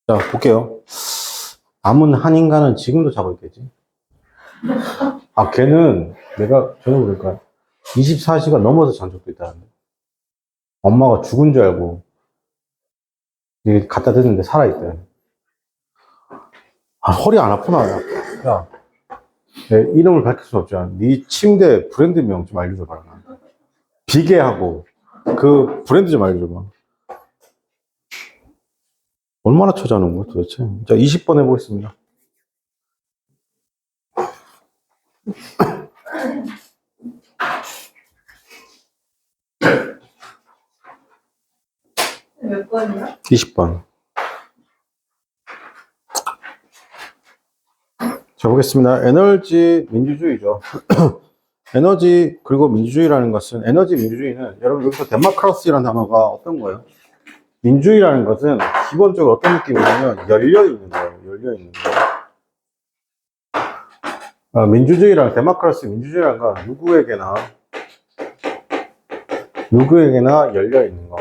자, 볼게요. 암은 한 인간은 지금도 자고 있겠지. 아, 걔는 저는 그럴까? 24시간 넘어서 잔 적도 있다는데. 엄마가 죽은 줄 알고 이게 갖다 대는데 살아있대. 아, 허리 안 아프나? 야, 내 이름을 밝힐 수 없잖아. 네 침대 브랜드명 좀 알려줘봐라. 비계하고 그 브랜드 좀 알려줘봐. 얼마나 찾아놓은 거야 도대체? 자, 20번 해보겠습니다. 몇 번이요? 20번. 자, 보겠습니다. 에너지 민주주의죠. 에너지 그리고 민주주의라는 것은, 에너지 민주주의는 여러분 여기서 데모크라시라는 단어가 어떤 거예요? 민주주의라는 것은 기본적으로 어떤 느낌이냐면 열려있는 거예요. 열려있는 거예요. 민주주의랑 데모크라시, 민주주의라는 건 누구에게나 열려있는 거.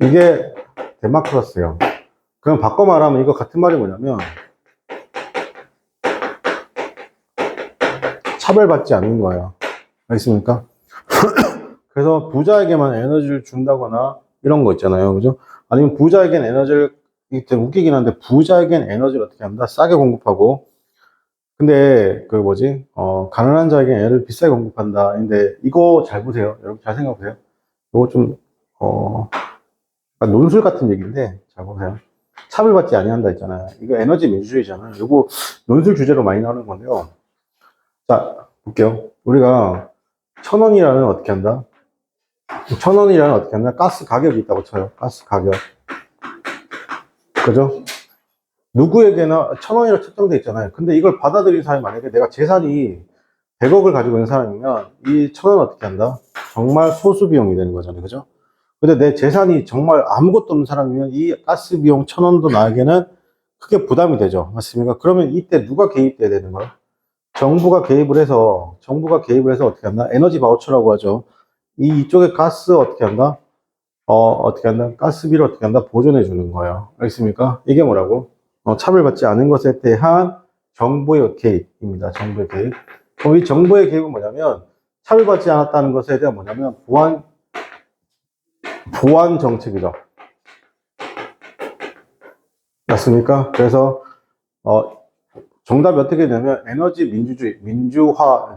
이게 데모크라시예요. 그럼 바꿔 말하면 이거 같은 말이 뭐냐면 차별받지 않는 거예요. 알겠습니까? 그래서 부자에게만 에너지를 준다거나 이런 거 있잖아요. 그죠? 아니면 부자에겐 에너지를, 이게 되게 웃기긴 한데, 부자에겐 에너지를 어떻게 합니다? 싸게 공급하고, 근데, 가난한 자에겐 에너지를 비싸게 공급한다. 근데, 이거 잘 보세요. 여러분 잘 생각해 보세요. 이거 좀, 논술 같은 얘기인데, 잘 보세요. 차별받지 아니한다 했잖아요. 이거 에너지 민주주의잖아요. 이거 논술 주제로 많이 나오는 건데요. 자, 볼게요. 우리가 1,000원이라는 어떻게 한다? 1,000원이라는 어떻게 한다? 가스 가격이 있다고 쳐요. 가스 가격. 그죠? 누구에게나 1,000원이라고 책정되어 있잖아요. 근데 이걸 받아들인 사람이 만약에 내가 재산이 100억을 가지고 있는 사람이면 이 1,000원 어떻게 한다? 정말 소수 비용이 되는 거잖아요. 그죠? 근데 내 재산이 정말 아무것도 없는 사람이면 이 가스 비용 1,000원도 나에게는 크게 부담이 되죠. 맞습니까? 그러면 이때 누가 개입돼야 되는 거야? 정부가 개입을 해서 어떻게 한다? 에너지 바우처라고 하죠. 이쪽에 가스 어떻게 한다? 어떻게 한다? 가스비를 어떻게 한다? 보존해 주는 거예요. 알겠습니까? 이게 뭐라고? 차별받지 않은 것에 대한 정부의 개입입니다. 정부의 개입. 그럼 이 정부의 개입은 뭐냐면, 차별받지 않았다는 것에 대한 뭐냐면, 보완 정책이죠. 맞습니까? 그래서, 정답이 어떻게 되냐면, 에너지 민주주의, 민주화,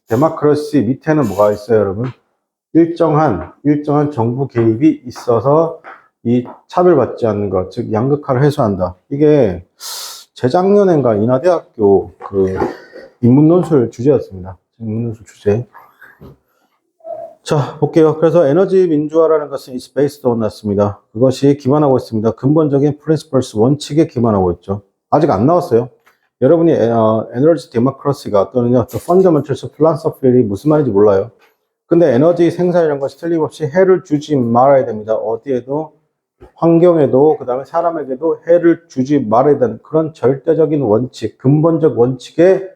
데모크라시 밑에는 뭐가 있어요, 여러분? 일정한 정부 개입이 있어서 이 차별받지 않는 것, 즉 양극화를 해소한다. 이게 재작년인가 인하대학교 그 인문논술 주제였습니다. 인문논술 주제. 자, 볼게요. 그래서 에너지 민주화라는 것은 is based on 났습니다. 그것이 기반하고 있습니다. 근본적인 principles, 원칙에 기반하고 있죠. 아직 안 나왔어요. 여러분이 에너지 데모크라시가 또는요, the fundamentals of philosophy이 무슨 말인지 몰라요. 근데 에너지 생산이라는 것이 틀림없이 해를 주지 말아야 됩니다. 어디에도, 환경에도, 그 다음에 사람에게도 해를 주지 말아야 되는 그런 절대적인 원칙, 근본적 원칙에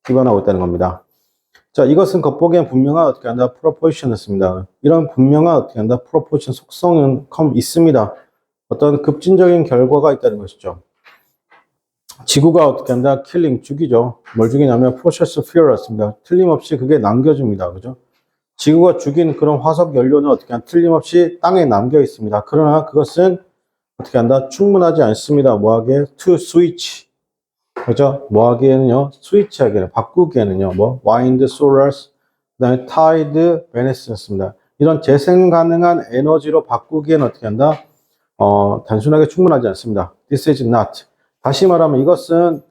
기반하고 있다는 겁니다. 자, 이것은 겉보기엔 분명한 어떻게 한다? 프로포지션이었습니다. 이런 분명한 어떻게 한다? 프로포지션 속성은 있습니다. 어떤 급진적인 결과가 있다는 것이죠. 지구가 어떻게 한다? 킬링, 죽이죠. 뭘 죽이냐면 프로세스 피어였습니다. 틀림없이 그게 남겨줍니다. 그죠? 지구가 죽인 그런 화석 연료는 어떻게 한다? 틀림없이 땅에 남겨 있습니다. 그러나 그것은 어떻게 한다? 충분하지 않습니다. 뭐하게? to switch. 그죠? 뭐하기에는요? 스위치하기에는, 바꾸기에는요. wind, solars, 그 다음에 tide, benes였습니다. 이런 재생 가능한 에너지로 바꾸기에는 어떻게 한다? 단순하게 충분하지 않습니다. This is not. 다시 말하면 이것은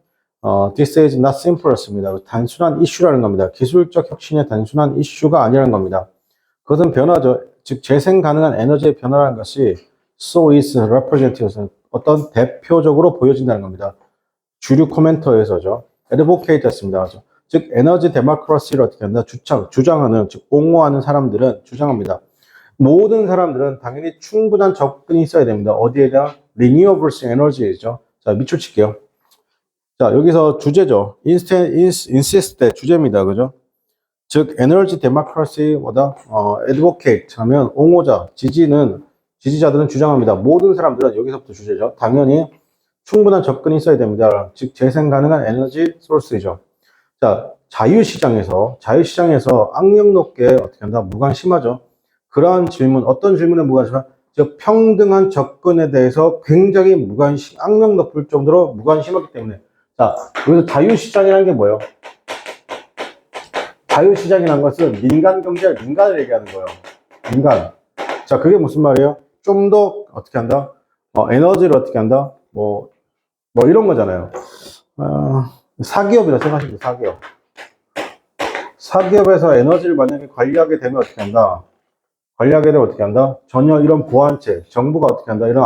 this is not simple였습니다. 단순한 이슈라는 겁니다. 기술적 혁신의 단순한 이슈가 아니라는 겁니다. 그것은 변화죠. 즉 재생 가능한 에너지의 변화라는 것이 so is representative, 어떤 대표적으로 보여진다는 겁니다. 주류 코멘터에서죠. advocate였습니다. 즉 에너지 데모크라시를 어떻게 한다? 주장하는, 즉 옹호하는 사람들은 주장합니다. 모든 사람들은 당연히 충분한 접근이 있어야 됩니다. 어디에 대한? renewables energy죠. 자, 밑줄 칠게요. 자, 여기서 주제죠. insist 때 주제입니다. 그죠? 즉, 에너지 데모크라시, advocate 하면 옹호자, 지지는 지지자들은 주장합니다. 모든 사람들은 여기서부터 주제죠. 당연히 충분한 접근이 있어야 됩니다. 즉 재생 가능한 에너지 소스이죠. 자, 자유시장에서 악명 높게 어떻게 한다? 무관심하죠. 그러한 질문, 어떤 질문에 무관심한? 즉 평등한 접근에 대해서 굉장히 무관심, 악명 높을 정도로 무관심하기 때문에. 자, 여기서 자유시장이라는 게 뭐예요? 자유시장이라는 것은 민간 경제, 민간을 얘기하는 거예요. 민간. 자, 그게 무슨 말이에요? 좀 더 어떻게 한다? 에너지를 어떻게 한다? 뭐 이런 거잖아요. 사기업이라 생각하시면 돼요, 사기업. 사기업에서 에너지를 만약에 관리하게 되면 어떻게 한다? 관리하게 되면 어떻게 한다? 전혀 이런 보완책, 정부가 어떻게 한다? 이런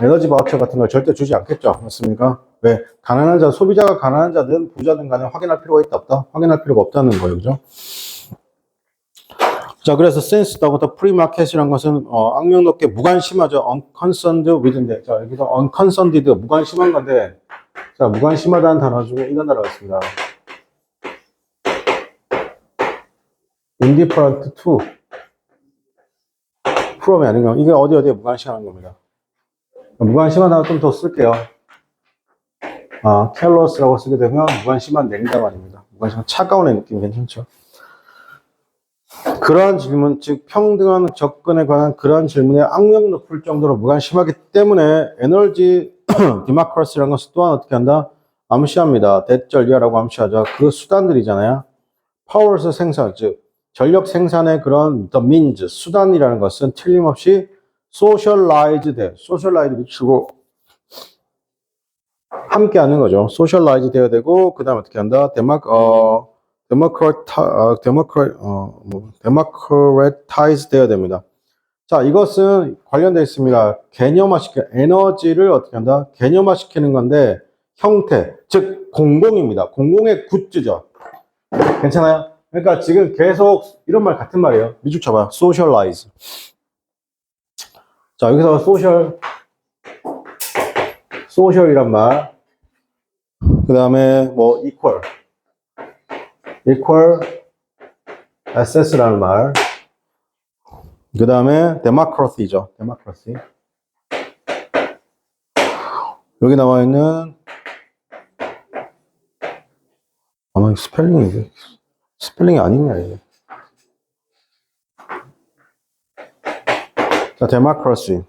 에너지 바우처 같은 걸 절대 주지 않겠죠. 맞습니까? 왜? 가난한 자, 소비자가 가난한 자든 부자든 간에 확인할 필요가 있다, 없다? 확인할 필요가 없다는 거예요. 그죠? 자, 그래서 센스부터 프리마켓이라는 것은, 악명 높게 무관심하죠. unconcerned with인데. 자, 여기서 unconcerned, 무관심한 건데, 자, 무관심하다는 단어 중에 이런 단어가 있습니다. indifferent to. from이 아닌가? 이게 어디에 무관심한 겁니다. 무관심한 단어 좀 더 쓸게요. careless라고 쓰게 되면 무관심한 냉다 말입니다. 무관심한 차가운 느낌 괜찮죠? 그러한 질문, 즉 평등한 접근에 관한 그러한 질문에 악명 높을 정도로 무관심하기 때문에 에너지 디마크러시라는 것을 또한 어떻게 한다? 암시합니다. 대전리화라고 암시하죠. 그 수단들이잖아요. 파워에서 생산, 즉 전력 생산의 그런 the means, 수단이라는 것은 틀림없이 소셜라이즈 미치고 함께 하는 거죠. 소셜라이즈 되어야 되고, 그 다음 어떻게 한다? 데모크레타이즈 되어야 됩니다. 자, 이것은 관련되어 있습니다. 에너지를 어떻게 한다? 개념화시키는 건데, 형태, 즉, 공공입니다. 공공의 굿즈죠. 괜찮아요? 그러니까 지금 계속 이런 말 같은 말이에요. 미국 쳐봐요. socialize. 자, 여기서 social이란 말. 그 다음에 뭐 equal access라는 말. 그 다음에 democracy죠. democracy. 여기 나와 있는 아마 스펠링이 아니냐 이게. 자, democracy.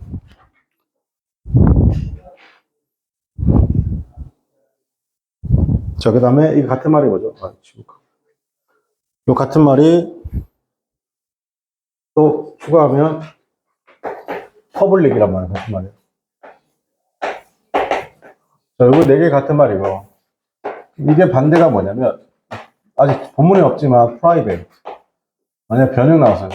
자, 그 다음에 이거 같은 말이 뭐죠? 요 같은 말이 또 추가하면 퍼블릭이란 말이에요. 같은 말이에요. 자, 요거 4개 같은 말이고, 이게 반대가 뭐냐면, 아직 본문에 없지만, private. 만약 변형 나왔어요.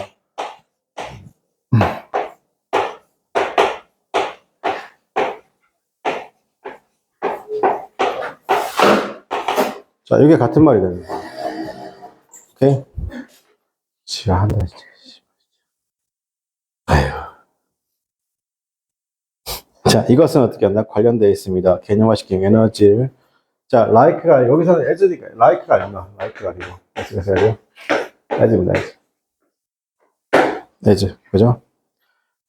자, 이게 같은 말이 됩니다. 오케이? 지랄한다, 진짜. 아휴. 자, 이것은 어떻게 한다? 관련되어 있습니다. 개념화시킨 에너지를. 자, like가, 여기서는 as니까, like가 아니구나. like가 아니고. as가 써야 돼요. as입니다, as. 그죠?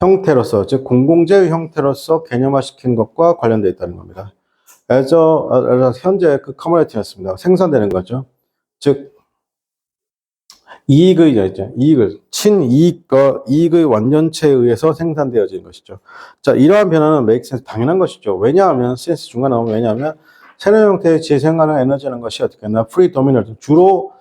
형태로서, 즉, 공공재의 형태로서 개념화시킨 것과 관련되어 있다는 겁니다. 현재 그 커머니티였습니다. 생산되는 거죠. 즉, 이익의 완전체에 의해서 생산되어지는 것이죠. 자, 이러한 변화는 make sense, 당연한 것이죠. 왜냐하면, 센스 중간에 나오면 왜냐하면, 새로운 형태의 재생 가능 에너지라는 것이 어떻게 했나? 프리도미넌트, 주로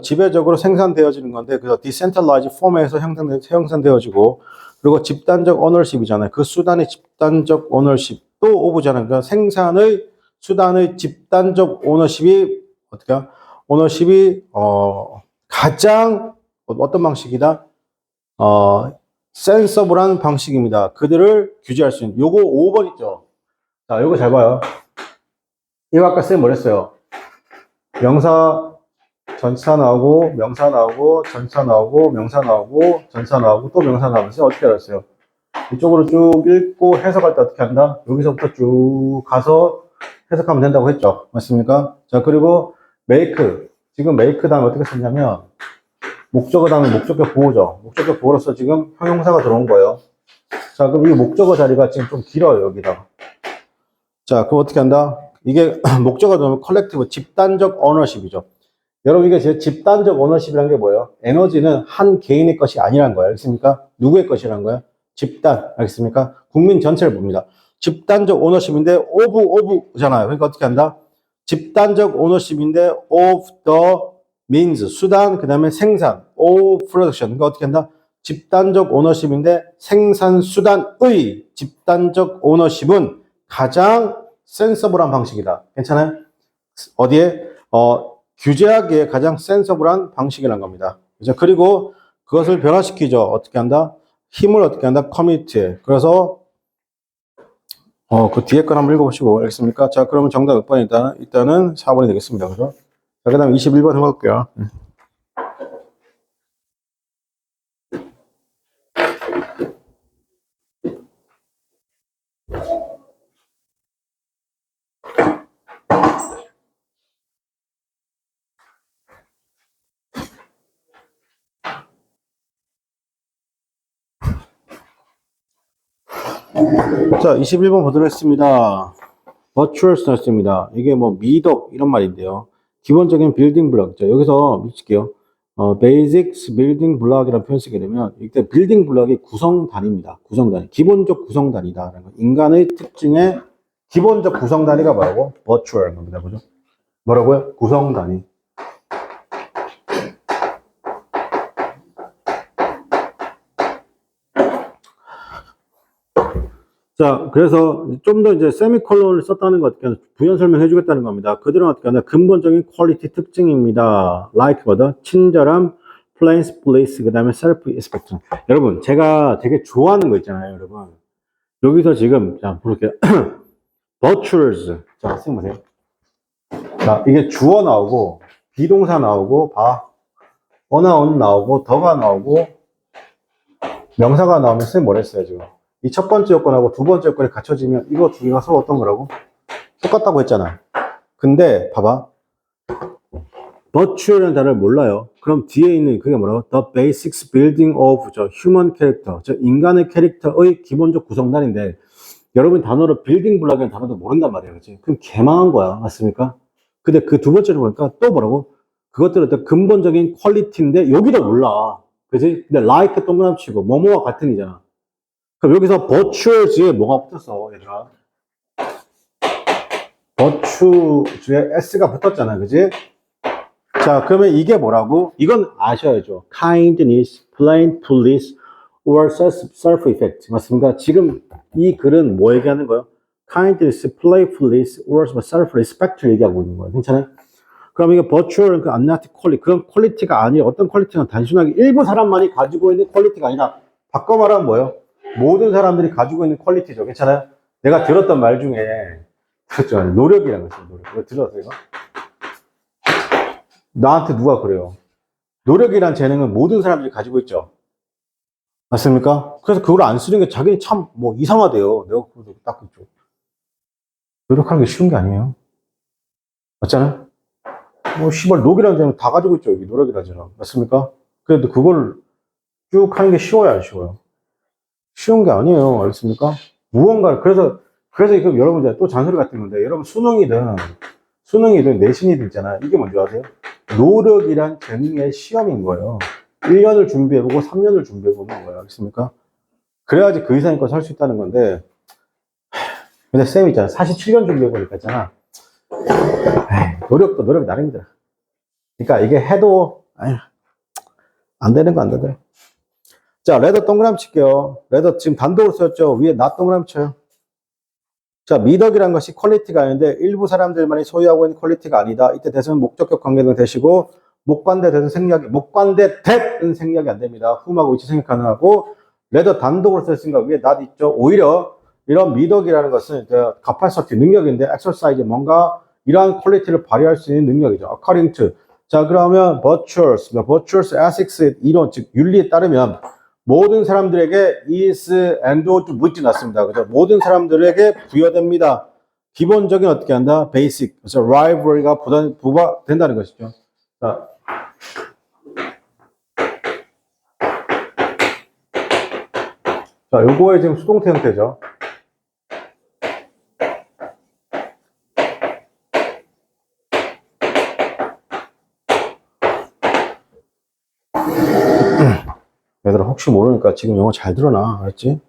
지배적으로 생산되어지는 건데, 그래서 디센트럴라이즈 폼에서 형성되어지고, 그리고 집단적 오너십이잖아요. 그 수단의 집단적 오너십, 또 오브잖아요. 그러니까 생산의 수단의 집단적 오너십이, 가장 어떤 방식이다? 센서블한 방식입니다. 그들을 규제할 수 있는. 요거 5번 있죠? 자, 요거 잘 봐요. 이거 아까 쌤 뭐랬어요? 명사, 전치사 나오고, 명사 나오고, 전치사 나오고, 명사 나오고, 전치사 나오고, 또 명사 나오면서 어떻게 알았어요? 이쪽으로 쭉 읽고 해석할 때 어떻게 한다? 여기서부터 쭉 가서 해석하면 된다고 했죠. 맞습니까? 자, 그리고 make. 지금 make 다음에 어떻게 썼냐면, 목적어 다음에 목적격 보호죠. 목적격 보호로서 지금 형용사가 들어온 거예요. 자, 그럼 이 목적어 자리가 지금 좀 길어요, 여기다가. 자, 그럼 어떻게 한다? 이게 목적어 되면 컬렉티브, 집단적 오너십이죠. 여러분, 이게 제 집단적 오너십이라는 게 뭐예요? 에너지는 한 개인의 것이 아니란 거예요. 알겠습니까? 누구의 것이란 거예요? 집단. 알겠습니까? 국민 전체를 봅니다. 집단적 오너십인데, 오브잖아요. 그러니까 어떻게 한다? 집단적 오너십인데, of the means, 수단, 그 다음에 생산, of production. 그러니까 어떻게 한다? 집단적 오너십인데, 생산 수단의 집단적 오너십은 가장 센서블한 방식이다. 괜찮아요? 어디에? 규제하기에 가장 센서블한 방식이라는 겁니다. 그죠? 그리고 그것을 변화시키죠. 어떻게 한다? 힘을 어떻게 한다? 커뮤니티에. 그래서 그 뒤에 걸 한번 읽어보시고 알겠습니까? 자, 그러면 정답 몇 번이다? 일단은 4번이 되겠습니다. 그죠? 자, 그 다음 21번 해볼게요. 자, 21번 보도록 했습니다. virtuous 였습니다. 이게 뭐 미덕 이런 말인데요. 기본적인 빌딩 블록. 자, 여기서 미칠게요. basics building block이라는 표현 쓰게 되면 이때 빌딩 블록이 구성 단위입니다. 구성 단위. 기본적 구성 단위다라는 거. 인간의 특징의 기본적 구성 단위가 뭐라고? virtual 겁니다. 그죠? 뭐라고요? 구성 단위. 자, 그래서 좀 더 이제 세미콜론을 썼다는 거 어떻게 하냐, 부연 설명해 주겠다는 겁니다. 그들은 어떻게 하냐, 근본적인 퀄리티 특징입니다. like 뭐다? 친절함, plain place, 그 다음에 self-respect. 여러분, 제가 되게 좋아하는 거 있잖아요, 여러분. 여기서 지금, 자, 볼게요. virtuous. 자, 선생님 보세요. 자, 이게 주어 나오고, 비동사 나오고, 어나운 나오고, 더가 나오고, 명사가 나오면 선생님 뭘 했어요, 지금? 이 첫 번째 요건하고 두 번째 요건이 갖춰지면 이거 두 개가 서로 어떤 거라고? 똑같다고 했잖아. 근데 봐봐. virtue라는 단어를 몰라요. 그럼 뒤에 있는 그게 뭐라고? The basics building of 저 human character. 저 인간의 캐릭터의 기본적 구성단인데 여러분 단어를 빌딩 블록이라는 단어도 모른단 말이에요. 그치? 그럼 개망한 거야. 맞습니까? 근데 그 두 번째로 보니까 또 뭐라고? 그것들은 어떤 근본적인 퀄리티인데 여기도 몰라. 그지? 근데 like 동그라미 치고 뭐뭐와 같은이잖아. 그럼 여기서 virtue에 뭐가 붙었어, 얘들아? virtue에 s가 붙었잖아, 그지? 자, 그러면 이게 뭐라고? 이건 아셔야죠. kindness, playfulness, or self-effect. 맞습니까? 지금 이 글은 뭐 얘기하는 거예요? kindness, playfulness, or self-respect를 얘기하고 있는 거예요. 괜찮아요? 그럼 이게 virtual, 그 analytic quality, 그런 퀄리티가 아니에요. 어떤 퀄리티는 단순하게 일부 사람만이 가지고 있는 퀄리티가 아니라 바꿔 말하면 뭐예요? 모든 사람들이 가지고 있는 퀄리티죠. 괜찮아요? 내가 들었던 말 중에 들었죠. 노력이라는 거 있어요. 노력. 이거 들었어요, 이거? 나한테 누가 그래요? 노력이란 재능은 모든 사람들이 가지고 있죠. 맞습니까? 그래서 그걸 안 쓰는 게 자기는 참 뭐 이상하대요. 내가 그거 딱 있죠. 노력하는 게 쉬운 게 아니에요. 맞잖아요? 뭐 씨발 노력이라는 재능 다 가지고 있죠. 여기 노력이라는 재능. 맞습니까? 그래도 그걸 쭉 하는 게 쉬워요, 안 쉬워요? 쉬운 게 아니에요. 알겠습니까? 무언가, 그래서 이거 여러분 또 잔소리 같은 건데, 여러분 수능이든 내신이든 있잖아요. 이게 뭔지 아세요? 노력이란 재능의 시험인 거예요. 1년을 준비해보고 3년을 준비해보는 거예요. 알겠습니까? 그래야지 그 이상의 것을 할 수 있다는 건데, 근데 쌤 있잖아. 47년 준비해보니까 있잖아. 노력이 나름이더라. 그러니까 이게 해도, 안 되는 거 안 되더라. 자, 레더 동그라미 칠게요. 레더 지금 단독으로 썼죠? 위에 나 동그라미 쳐요. 자, 미덕이라는 것이 퀄리티가 아닌데 일부 사람들만이 소유하고 있는 퀄리티가 아니다. 이때 대수는 목적격 관계등 대시고 목관대 대는 생략이 목관대 대는 생략이 안 됩니다. whom하고 위치 생략 가능하고 레더 단독으로 썼으니까 위에 not 있죠. 오히려 이런 미덕이라는 것은 capacity 능력인데 exercise 뭔가 이러한 퀄리티를 발휘할 수 있는 능력이죠. according to 자, 그러면 virtuous ethics 이론 즉 윤리에 따르면 모든 사람들에게 is and to 묻지 않습니다. 그죠? 모든 사람들에게 부여됩니다. 기본적인 어떻게 한다? basic. 그래서 rivalry가 부과된다는 것이죠. 자. 자, 요거의 지금 수동태 형태죠. 얘들아, 혹시 모르니까 지금 영어 잘 들어놔. 알았지?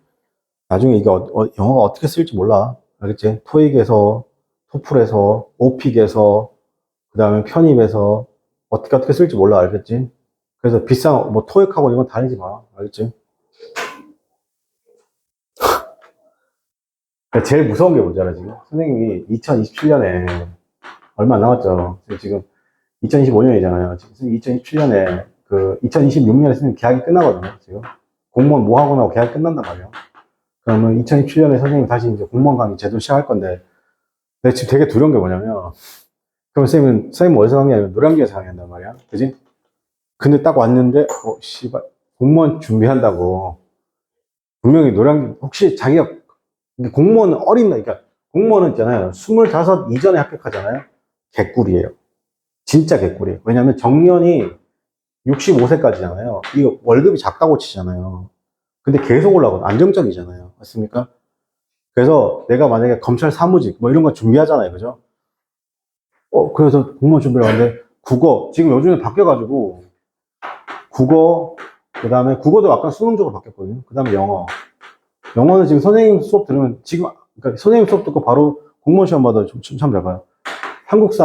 나중에 이게 영어가 어떻게 쓸지 몰라. 알겠지? 토익에서, 토플에서, 오픽에서, 그 다음에 편입에서, 어떻게 쓸지 몰라. 알겠지? 그래서 비싼, 뭐, 토익하고 이건 다니지 마. 알겠지? 제일 무서운 게 뭔지 알아, 지금? 선생님이 2027년에, 얼마 안 남았죠? 지금 2025년이잖아요. 지금 2027년에, 2026년에 선생님 계약이 끝나거든요, 지금. 공무원 뭐 하고 나고 계약이 끝난단 말이에요. 그러면 2027년에 선생님이 다시 이제 공무원 강의 제도 시작할 건데, 내가 지금 되게 두려운 게 뭐냐면, 그럼 선생님 어디서 강의하면 노량진에서 강의한단 말이야. 그지? 근데 딱 왔는데, 씨발, 공무원 준비한다고. 분명히 혹시 자기가, 공무원은 어린 나이, 그러니까 공무원은 있잖아요. 25 이전에 합격하잖아요. 개꿀이에요. 진짜 개꿀이에요. 왜냐면 정년이 65세까지잖아요. 이거 월급이 작다고 치잖아요. 근데 계속 올라가고 안정적이잖아요. 맞습니까? 그래서 내가 만약에 검찰 사무직 뭐 이런 거 준비하잖아요. 그죠? 그래서 공무원 준비를 하는데 국어 지금 요즘에 바뀌어가지고 국어 그 다음에 국어도 약간 수능적으로 바뀌었거든요. 그 다음에 영어는 지금 선생님 수업 들으면 지금 그러니까 선생님 수업 듣고 바로 공무원 시험 받아도 참 잘 봐요. 한국사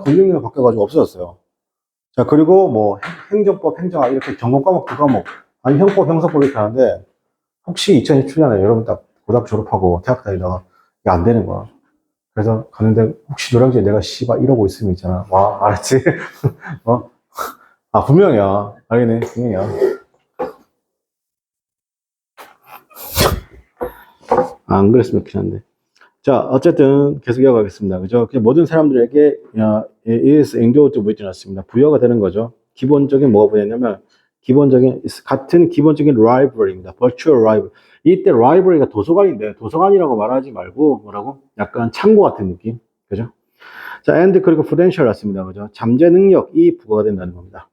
금융으로 바뀌어가지고 없어졌어요. 자, 그리고 뭐 행정법, 행정학 이렇게 전공 과목 두 과목 아니 형법, 형사법 이렇게 하는데 혹시 2027년에 여러분 딱 고등학교 졸업하고 대학 다니다가 이게 안 되는 거야. 그래서 가는데 혹시 노량진에 내가 씨발 이러고 있으면 있잖아. 와, 알았지? 어? 아, 분명이야. 알겠네. 분명이야. 안 그랬으면 좋긴 한데. 자, 어쨌든 계속 이어가겠습니다. 그죠? 그냥 모든 사람들에게 is endowed with 놨습니다. 부여가 되는 거죠. 기본적인 뭐가 부여냐면 같은 기본적인 rivalry입니다. virtual rival. 이때 rivalry가 도서관인데 도서관이라고 말하지 말고 뭐라고? 약간 창고 같은 느낌. 그죠? 자, and 그리고 potential 놨습니다. 그죠? 잠재 능력이 부여가 된다는 겁니다.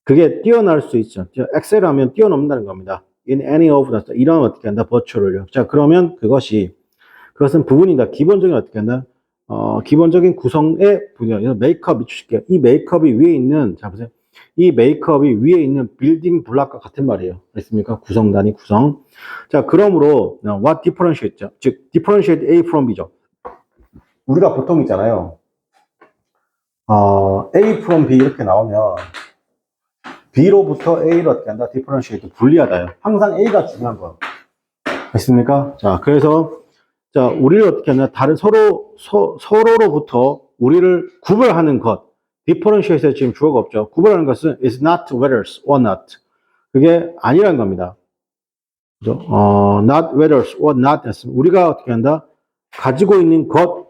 그게 뛰어날 수 있죠. 엑셀 하면 뛰어넘는다는 겁니다. in any of 이러면 어떻게 한다? virtual을요. 자, 그러면 그것은 부분이다. 기본적인 어떻게 한다? 기본적인 구성의 분야. 메이크업이 주실게요. 이 메이크업이 위에 있는, 자, 보세요. 이 메이크업이 위에 있는 빌딩 블락과 같은 말이에요. 알겠습니까? 구성 단위 구성. 자, 그러므로, what differentiate죠. 즉, differentiate A from B죠. 우리가 보통 있잖아요. A from B 이렇게 나오면, B로부터 A를 어떻게 한다? differentiate, 분리하다요. 항상 A가 중요한 거예요. 알겠습니까? 자, 그래서, 자, 우리를 어떻게 하냐. 서로로부터 우리를 구별하는 것. differentiate에 지금 주어가 없죠. 구별하는 것은 is not whether or not. 그게 아니라는 겁니다. 그죠? not whether or not. 우리가 어떻게 한다? 가지고 있는 것.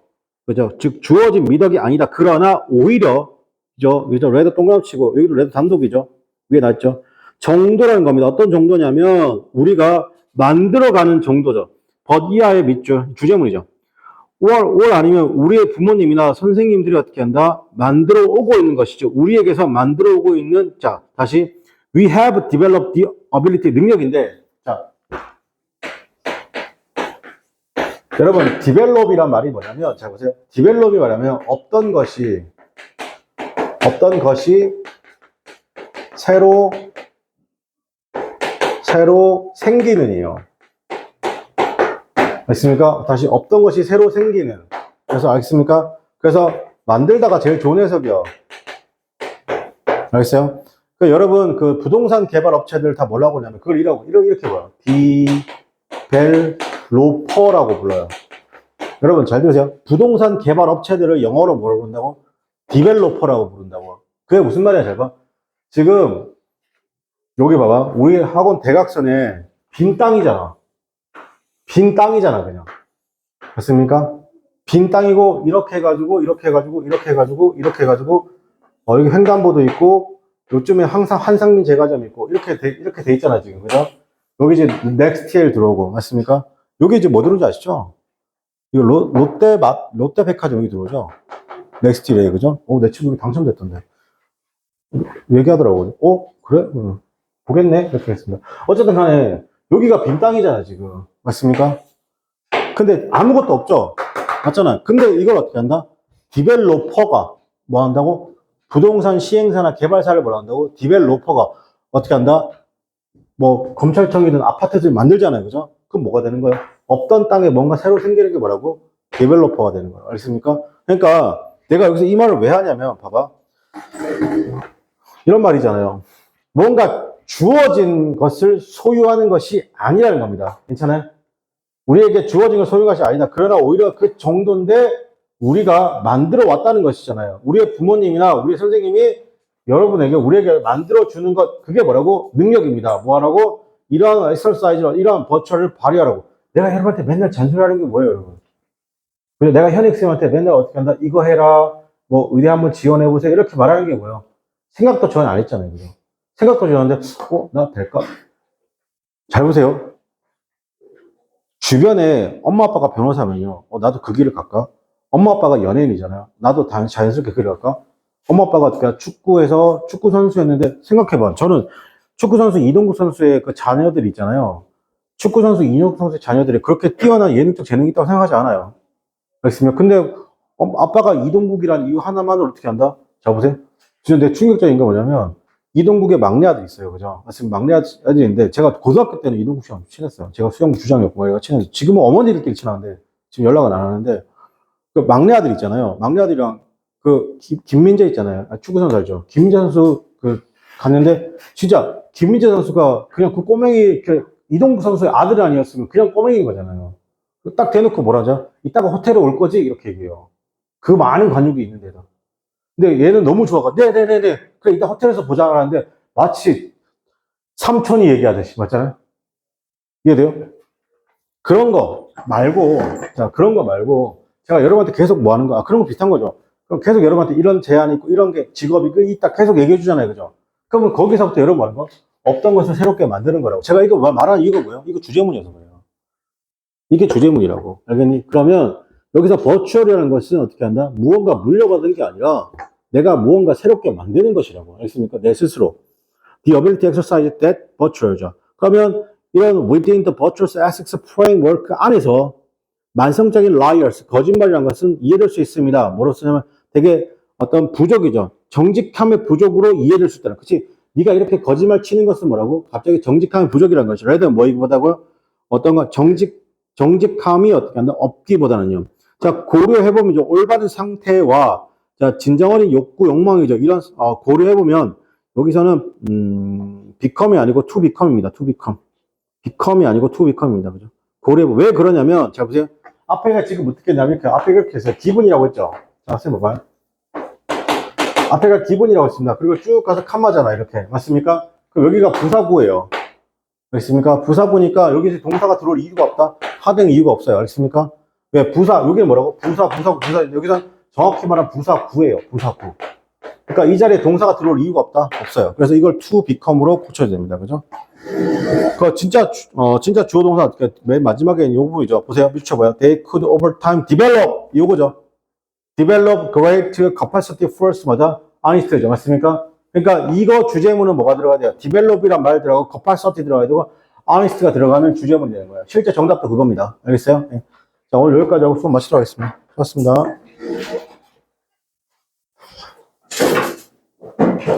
그죠? 즉, 주어진 미덕이 아니다. 그러나 오히려, 그죠? 여기서 레드 동그라미 치고, 여기도 레드 단독이죠. 위에 놨죠. 정도라는 겁니다. 어떤 정도냐면, 우리가 만들어가는 정도죠. but 이하의 밑줄, 주제문이죠. or 아니면 우리의 부모님이나 선생님들이 어떻게 한다? 만들어 오고 있는 것이죠. 우리에게서 만들어 오고 있는, 자, 다시, we have developed the ability, 능력인데, 자, 여러분, develop이란 말이 뭐냐면, 자, 보세요. develop이 말하면 없던 것이 새로 생기는이요. 알겠습니까? 다시 없던 것이 새로 생기는. 그래서 알겠습니까? 그래서 만들다가 제일 좋은 해석이요. 알겠어요? 여러분 그 부동산 개발 업체들 다 뭐라고 하냐면 그걸 이렇게 봐요. 디벨로퍼라고 불러요. 여러분 잘 들으세요. 부동산 개발 업체들을 영어로 뭐라고 부른다고? 디벨로퍼라고 부른다고. 그게 무슨 말이야, 잘 봐. 지금 여기 봐봐. 우리 학원 대각선에 빈 땅이잖아. 그냥. 맞습니까? 빈 땅이고, 이렇게 해가지고, 여기 횡단보도 있고, 요즘에 항상 한상민 제과점 있고, 이렇게 돼 있잖아, 지금. 그죠? 여기 이제 넥스트엘 들어오고, 맞습니까? 여기 이제 뭐 들어오지 아시죠? 이거 롯데 백화점 여기 들어오죠? 넥스트엘에, 그죠? 내 친구 당첨됐던데. 얘기하더라고. 그래? 보겠네? 이렇게 했습니다. 어쨌든 간에, 여기가 빈 땅이잖아, 지금. 맞습니까? 근데 아무것도 없죠? 맞잖아. 근데 이걸 어떻게 한다? 디벨로퍼가 뭐 한다고? 부동산 시행사나 개발사를 뭐라 한다고? 디벨로퍼가 어떻게 한다? 뭐, 검찰청이든 아파트들 만들잖아요. 그죠? 그럼 뭐가 되는 거예요? 없던 땅에 뭔가 새로 생기는 게 뭐라고? 디벨로퍼가 되는 거예요. 알겠습니까? 그러니까 내가 여기서 이 말을 왜 하냐면, 봐봐. 이런 말이잖아요. 뭔가 주어진 것을 소유하는 것이 아니라는 겁니다. 괜찮아요? 우리에게 주어진 걸 소유한 것이 아니다. 그러나 오히려 그 정도인데 우리가 만들어 왔다는 것이잖아요. 우리의 부모님이나 우리 선생님이 여러분에게 우리에게 만들어 주는 것, 그게 뭐라고? 능력입니다. 뭐 하라고? 이러한 exercise로, 이러한 버처를 발휘하라고. 내가 여러분한테 맨날 잔소리하는 게 뭐예요, 여러분? 그래서 내가 현익생한테 맨날 어떻게 한다? 이거 해라. 뭐 의대 한번 지원해보세요. 이렇게 말하는 게 뭐예요? 생각도 전혀 안 했잖아요. 그죠? 생각도 전혀 안 했는데, 나 될까? 잘 보세요. 주변에 엄마 아빠가 변호사면요. 나도 그 길을 갈까? 엄마 아빠가 연예인이잖아요. 나도 자연스럽게 그 길을 갈까? 엄마 아빠가 어떻게 축구에서 축구 선수였는데 생각해봐. 저는 축구 선수 이동국 선수의 그 자녀들이 있잖아요. 축구 선수 이동국 선수의 자녀들이 그렇게 뛰어난 예능적 재능이 있다고 생각하지 않아요. 알겠습니까? 근데 아빠가 이동국이라는 이유 하나만으로 어떻게 한다? 자 보세요. 진짜 내 충격적인 게 뭐냐면 이동국의 막내 아들이 있어요. 그죠? 지금 막내 아들인데 제가 고등학교 때는 이동국 씨랑 친했어요. 제가 수영부 주장이었고 얘가 친해서 지금은 어머니들끼리 친한데 지금 연락은 안 하는데 그 막내 아들 있잖아요. 막내 아들이랑 그 김민재 있잖아요. 축구 선수 알죠? 김민재 선수 그 갔는데 진짜 김민재 선수가 그냥 그 꼬맹이 이동국 선수의 아들이 아니었으면 그냥 꼬맹이인 거잖아요. 딱 대놓고 뭐라죠? 이따가 호텔에 올 거지? 이렇게 얘기해요. 그 많은 관중이 있는데도. 근데 얘는 너무 좋아가. 네네네네. 그래, 이따 호텔에서 보자 하는데 마치 삼촌이 얘기하듯이. 맞잖아요? 이해돼요? 그런 거 말고, 자, 그런 거 말고, 제가 여러분한테 계속 뭐 하는 거, 그런 거 비슷한 거죠. 그럼 계속 여러분한테 이런 제안이 있고, 이런 게 직업이 있다 계속 얘기해 주잖아요. 그죠? 그러면 거기서부터 여러분 뭐 하는 거? 없던 것을 새롭게 만드는 거라고. 제가 이거 말하는 이유가 뭐예요? 이거 주제문이어서 그래요. 이게 주제문이라고. 알겠니? 그러면 여기서 버추얼이라는 것은 어떻게 한다? 무언가 물려받은 게 아니라 내가 무언가 새롭게 만드는 것이라고. 알겠습니까? 내 스스로. The ability to exercise that virtual죠. 그러면 이런 within the virtual ethics framework 안에서 만성적인 liars, 거짓말이라는 것은 이해될 수 있습니다. 뭐로쓰냐면 되게 어떤 부족이죠. 정직함의 부족으로 이해될 수 있다는. 그치? 네가 이렇게 거짓말 치는 것은 뭐라고? 갑자기 정직함의 부족이라는 것이죠. rather 뭐이기보다고 어떤 거 정직함이 어떻게 한다? 없기보다는요. 자, 고려해보면 이제 올바른 상태와 자, 진정어린 욕구, 욕망이죠. 이런, 고려해보면 여기서는, become이 아니고 to become입니다. to become. become이 아니고 to become입니다. 그죠? 고려해보면. 왜 그러냐면, 자, 보세요. 앞에가 지금 어떻게 했냐면, 앞에 이렇게 해서 기분이라고 했죠. 자, 선생님 봐봐요. 앞에가 기분이라고 했습니다. 그리고 쭉 가서 칸마잖아. 이렇게. 맞습니까? 그럼 여기가 부사구예요. 알겠습니까? 부사구니까 여기서 동사가 들어올 이유가 없다? 하등 이유가 없어요. 알겠습니까? 왜? 부사, 여기는 뭐라고? 부사구, 여기서 정확히 말하면 부사구예요. 부사구. 그러니까 이 자리에 동사가 들어올 이유가 없다? 없어요. 그래서 이걸 to become으로 고쳐야 됩니다. 그죠? 진짜 주어 동사, 맨 마지막에 이 부분이죠. 보세요. 미쳐봐요. They could over time develop. 이거죠. develop great capacity first, 맞아? honest죠. 맞습니까? 그러니까 이거 주제문은 뭐가 들어가야 돼요? develop이란 말 들어가고 capacity 들어가야 되고 honest가 들어가면 주제문이 되는 거예요. 실제 정답도 그겁니다. 알겠어요? 네. 자, 오늘 여기까지 하고 수업 마치도록 하겠습니다. 수고하셨습니다.